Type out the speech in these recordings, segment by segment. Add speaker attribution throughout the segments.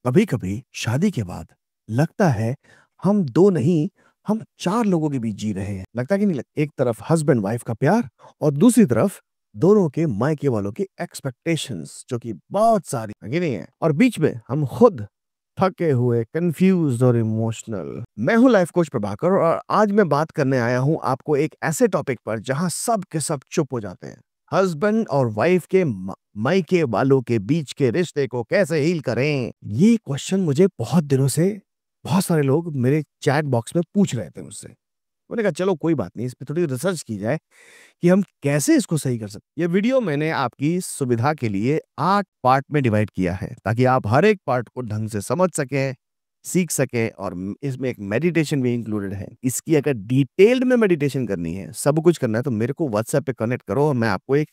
Speaker 1: कभी कभी शादी के बाद लगता है हम दो नहीं, हम चार लोगों के बीच जी रहे हैं। लगता कि नहीं लगता? एक तरफ हस्बैंड वाइफ का प्यार और दूसरी तरफ दोनों के मायके वालों की एक्सपेक्टेशंस जो कि बहुत सारी है कि नहीं है। और बीच में हम खुद थके हुए, कंफ्यूज और इमोशनल। मैं हूं लाइफ कोच प्रभाकर और आज मैं बात करने आया हूं आपको एक ऐसे टॉपिक पर जहां सब के सब चुप हो जाते हैं। हस्बैंड और वाइफ के मायके वालों के बीच के रिश्ते को कैसे हील करें, ये क्वेश्चन मुझे बहुत दिनों से बहुत सारे लोग मेरे चैट बॉक्स में पूछ रहे थे मुझसे। मैंने कहा चलो कोई बात नहीं, इस पे थोड़ी रिसर्च की जाए कि हम कैसे इसको सही कर सकते। ये वीडियो मैंने आपकी सुविधा के लिए 8 पार्ट में डिवाइड किया है ताकि आप हर एक पार्ट को ढंग से समझ सकें, सीख सकें। और इसमें एक मेडिटेशन भी इंक्लूडेड है। इसकी अगर डिटेल्ड में मेडिटेशन करनी है, सब कुछ करना है, तो मेरे को व्हाट्सएप पे कनेक्ट करो और मैं आपको एक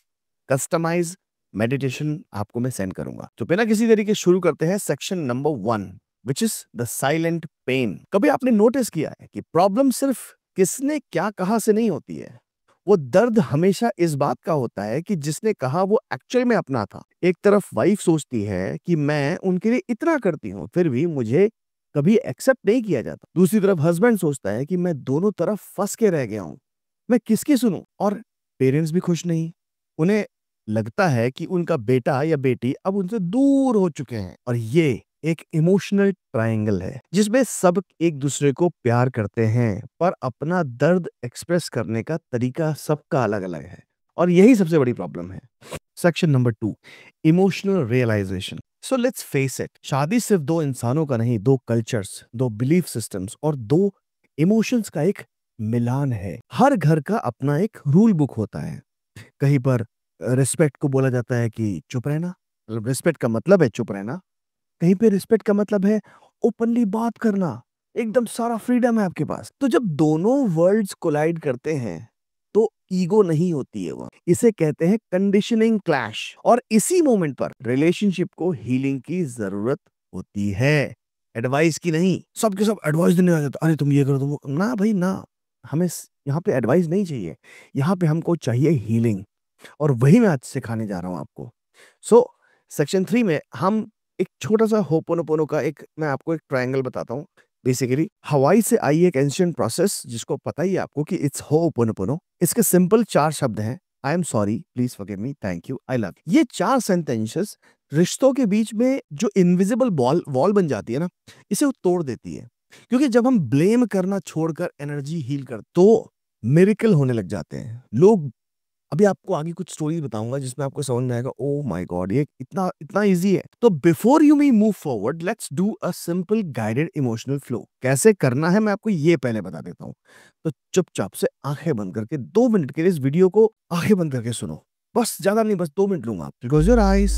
Speaker 1: कस्टमाइज मेडिटेशन आपको मैं सेंड करूंगा। तो बिना किसी तरीके शुरू करते हैं section number 1, which is the silent pain. कभी आपने नोटिस किया है कि प्रॉब्लम सिर्फ किसने क्या कहा से नहीं होती है, वो दर्द हमेशा इस बात का होता है कि जिसने कहा वो एक्चुअल में अपना था। एक तरफ वाइफ सोचती है कि मैं उनके लिए इतना करती हूँ फिर भी मुझे कभी एक्सेप्ट नहीं किया जाता। दूसरी तरफ हस्बैंड सोचता है कि मैं दोनों तरफ फंस के रह गया हूँ, मैं किसकी सुनूं। और पेरेंट्स भी खुश नहीं, उन्हें लगता है कि उनका बेटा या बेटी अब उनसे दूर हो चुके हैं। और ये एक इमोशनल ट्रायंगल है जिसमें सब एक दूसरे को प्यार करते हैं पर अपना दर्द एक्सप्रेस करने का तरीका सबका अलग अलग है। और यही सबसे बड़ी प्रॉब्लम है। Section number 2, emotional realisation. So let's face it, शादी सिर्फ दो इंसानों का नहीं, दो कल्चर्स, दो बिलीफ सिस्टम्स और दो इमोशंस का एक मिलान है। हर घर का अपना एक रूल बुक होता है। कहीं पर रिस्पेक्ट को बोला जाता है कि चुप रहना, मतलब रिस्पेक्ट का मतलब है चुप रहना। कहीं पे रिस्पेक्ट का मतलब है ओपनली बात करना, एकदम सारा फ्रीडम है आपके पास। तो जब दोनों वर्ल्ड्स कोलाइड करते हैं तो ईगो नहीं होती है, वो इसे कहते हैं कंडीशनिंग क्लैश। और इसी मोमेंट पर रिलेशनशिप को हीलिंग की जरूरत होती है, एडवाइस की नहीं। सबके सब एडवाइस देने आ जाता, अरे तुम ये करो, तुम ना भाई ना। हमें यहाँ पे एडवाइस नहीं चाहिए, यहाँ पे हमको चाहिए हीलिंग। और वही मैं आज सिखाने जा रहा हूँ आपको। सो सेक्शन 3 में हम एक छोटा सा होपोनोपोनो का एक मैं आपको एक ट्रायंगल बताता हूँ। बेसिकली हवाई से आई एक एंशिएंट प्रोसेस जिसको पता ही है आपको कि इट्स होपोनोपोनो। इसके सिंपल 4 शब्द हैं, आई am sorry, please forgive me, thank you, I love. ये 4 सेंटेंसेस रिश्तों के बीच में जो इनविजिबल वॉल बन जाती है ना, इसे वो तोड़ देती है। क्योंकि जब हम ब्लेम करना छोड़कर एनर्जी हील कर तो मिरेकल होने लग जाते हैं। लोग, अभी आपको आगे कुछ स्टोरीज बताऊंगा जिसमें आपको समझ में आएगा, ओ माय गॉड, ये इतना इतना इजी है। तो before you me move forward, let's do a simple guided emotional flow. कैसे करना है मैं आपको ये पहले बता देता हूँ। तो चुपचाप से आंखें बंद करके 2 मिनट के लिए इस वीडियो को आंखें बंद करके सुनो। बस ज्यादा नहीं, बस 2 मिनट लूंगा। Close your eyes.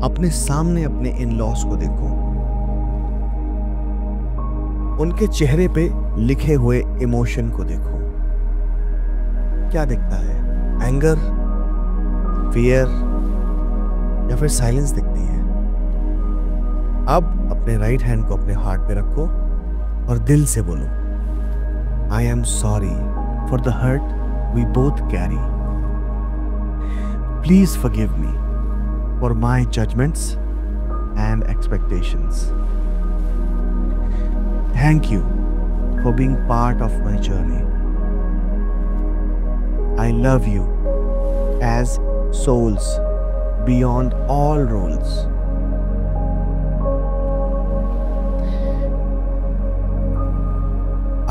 Speaker 1: अपने सामने अपने इन लॉस को देखो, उनके चेहरे पे लिखे हुए इमोशन को देखो। क्या दिखता है? एंगर, फियर या फिर साइलेंस दिखती है? अब अपने राइट हैंड को अपने हार्ट पे रखो और दिल से बोलो, I am sorry for the hurt we both carry. Please forgive me for my judgements and expectations. Thank you for being part of my journey. I love you as souls beyond all roles.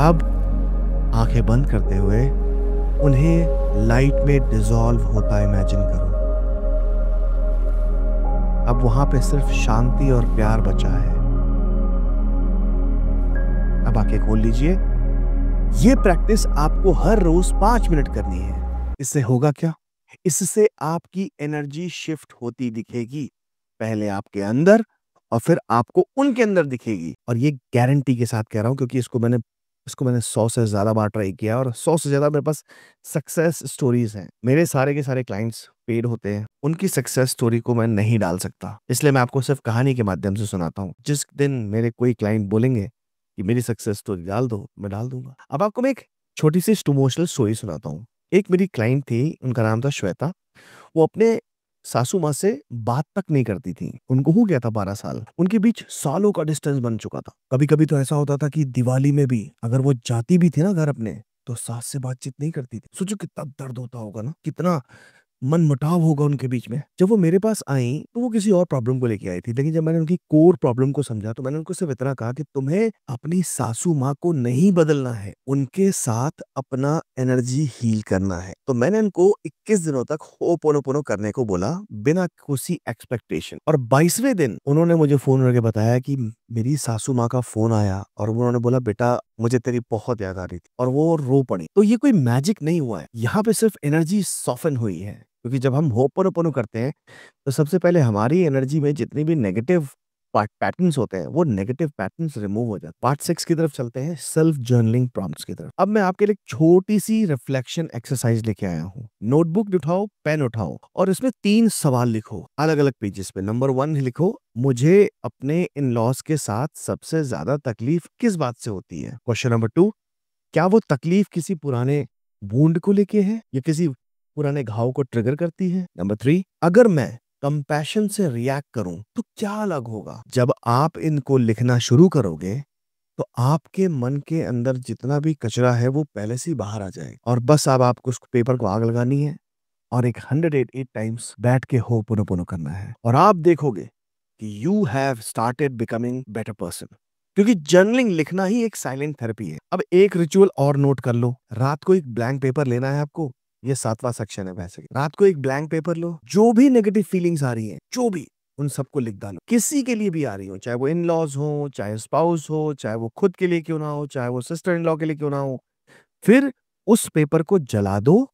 Speaker 1: अब आंखें बंद करते हुए उन्हें light में dissolve होता imagine करो। अब वहां पे सिर्फ शांति और प्यार बचा है। अब आंखें खोल लीजिए। ये प्रैक्टिस आपको हर रोज 5 मिनट करनी है। इससे होगा क्या? इससे आपकी एनर्जी शिफ्ट होती दिखेगी, पहले आपके अंदर और फिर आपको उनके अंदर दिखेगी। और ये गारंटी के साथ कह रहा हूं क्योंकि इसको मैंने 100 से ज्यादा बार ट्राई किया और 100 से ज्यादा मेरे पास सक्सेस स्टोरीज हैं। मेरे सारे के सारे क्लाइंट्स पेड होते हैं, उनकी सक्सेस स्टोरी को मैं नहीं डाल सकता, इसलिए मैं आपको सिर्फ कहानी के माध्यम से सुनाता हूँ। जिस दिन मेरे कोई क्लाइंट बोलेंगे कि मेरी सक्सेस स्टोरी डाल दो, मैं डाल दूंगा। अब आपको मैं एक छोटी सी इमोशनल स्टोरी सुनाता हूँ। एक मेरी क्लाइंट थी, उनका नाम था श्वेता। वो अपने सासू माँ से बात तक नहीं करती थी। उनको हो गया था 12 साल। उनके बीच सालों का डिस्टेंस बन चुका था। कभी-कभी तो ऐसा होता था कि दिवाली में भी अगर वो जाती भी थी ना घर अपने, तो सास से बातचीत नहीं करती थी। सोचो कितना दर्द होता होगा ना, कितना मनमुटाव होगा उनके बीच में। जब वो मेरे पास आईं, तो वो किसी और प्रॉब्लम को लेके आई थी। लेकिन जब मैंने उनकी कोर प्रॉब्लम को समझा, तो मैंने उनको सिर्फ इतना कहा कि तुम्हें अपनी सासू माँ को नहीं बदलना है, उनके साथ अपना एनर्जी हील करना है। तो मैंने उनको 21 दिनों तक होपोनोपोनो करने को बोला, बिना किसी एक्सपेक्टेशन। और 22वें दिन उन्होंने मुझे फ़ोन करके बताया कि मेरी सासू माँ का फ़ोन आया और उन्होंने बोला, "बेटा, मुझे तेरी बहुत याद आ रही थी।" और वो रो पड़ी। तो ये कोई मैजिक नहीं हुआ है। यहाँ पे सिर्फ एनर्जी सॉफ़न हुई है। क्योंकि जब हम होपोनोपोनो करते हैं, तो सबसे पहले हमारी एनर्जी में जितनी भी नेगेटिव पैटर्न्स होते हैं, वो नेगेटिव पैटर्न्स रिमूव हो जाते हैं। पार्ट 6 की तरफ चलते हैं, सेल्फ जर्नलिंग प्रॉम्प्ट्स की तरफ। अब मैं आपके लिए एक छोटी-सी रिफ्लेक्शन एक्सरसाइज लेके आया हूँ। नोटबुक उठाओ, पेन उठाओ और इसमें 3 सवाल लिखो, अलग-अलग पेजेस पे। नंबर 1 लिखो, मुझे अपने इन-लॉज़ के साथ सबसे ज़्यादा तकलीफ किस बात से होती है? क्वेश्चन नंबर 2, क्या वो तकलीफ किसी पुराने वुंड को लेके है या किसी पुराने घाव को ट्रिगर करती है? नंबर 3, अगर मैं कंपैशन से रिएक्ट करूं तो क्या अलग होगा? जब आप इनको लिखना शुरू करोगे, तो आपके मन के अंदर जितना भी कचरा है वो पहले से ही बाहर आ जाएगा और बस अब आपको उस पेपर को आग लगानी है और एक 108 टाइम्स बैठ के होपोनोपोनो करना है और आप देखोगे कि you have started becoming better person. क्योंकि जर्नलिंग लिखना ही एक साइलेंट थेरेपी है। अब एक रिचुअल और नोट कर लो, रात को एक ब्लैंक पेपर लेना है आपको। ये 7वां सेक्शन है वैसे। रात को एक ब्लैंक पेपर लो, जो भी नेगेटिव फीलिंग्स आ रही हैं, जो भी, उन सबको लिख डालो। किसी के लिए भी आ रही हो, चाहे वो इन-लॉज़ हो, चाहे स्पाउस हो, चाहे वो खुद के लिए क्यों ना हो, चाहे वो सिस्टर इन लॉ के लिए क्यों ना हो। फिर उस पेपर को जला दो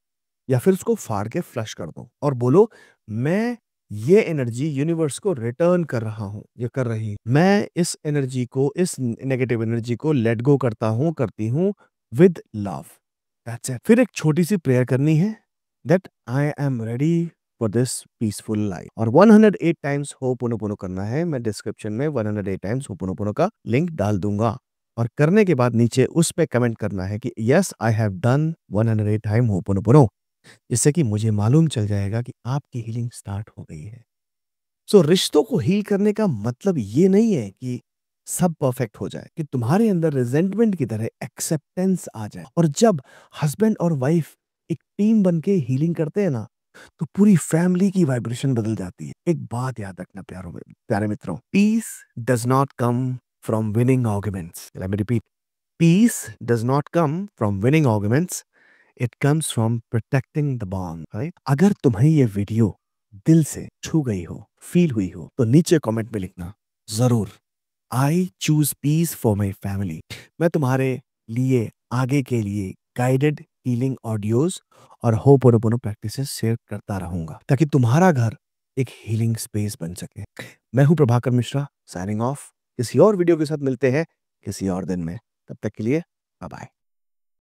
Speaker 1: या फिर उसको फाड़ के फ्लश कर दो और बोलो, मैं ये एनर्जी यूनिवर्स को रिटर्न कर रहा हूँ, ये कर रही हूँ। मैं इस एनर्जी को, इस नेगेटिव एनर्जी को लेट गो करता हूँ, करती हूँ विद लव। That's it. फिर एक छोटी-सी प्रेयर करनी है, that I am ready for this peaceful life. और 108 टाइम्स होपोनोपोनो करना है। मैं डिस्क्रिप्शन में 108 टाइम्स होपोनोपोनो का लिंक डाल दूँगा। और करने के बाद नीचे उस पे कमेंट करना है कि yes I have done 108 time ho'oponopono, जिससे कि मुझे मालूम चल जाएगा कि आपकी हीलिंग स्टार्ट हो गई है। सो रिश्तों को हील करने का मतलब ये नहीं है कि सब परफेक्ट हो जाए, कि तुम्हारे अंदर रिजेंटमेंट की तरह एक्सेप्टेंस आ जाए। और जब हस्बैंड और वाइफ एक टीम बन के हीलिंग करते हैं ना, तो पूरी फैमिली की वाइब्रेशन बदल जाती है। एक बात याद रखना प्यारे मित्रों, peace does not come from winning arguments. Let me repeat, peace does not come from winning arguments, it comes from protecting the bond, right? अगर तुम्हें ये वीडियो दिल से छू गई हो, फील हुई हो, तो नीचे कमेंट में लिखना जरूर, I choose peace for my family. मैं तुम्हारे लिए आगे के लिए गाइडेड हीलिंग ऑडियोज और होपोनोपोनो प्रैक्टिसेस शेयर करता रहूंगा, ताकि तुम्हारा घर एक हीलिंग स्पेस बन सके। मैं हूं प्रभाकर मिश्रा, साइनिंग ऑफ। किसी और वीडियो के साथ मिलते हैं किसी और दिन में। तब तक के लिए बाय बाय।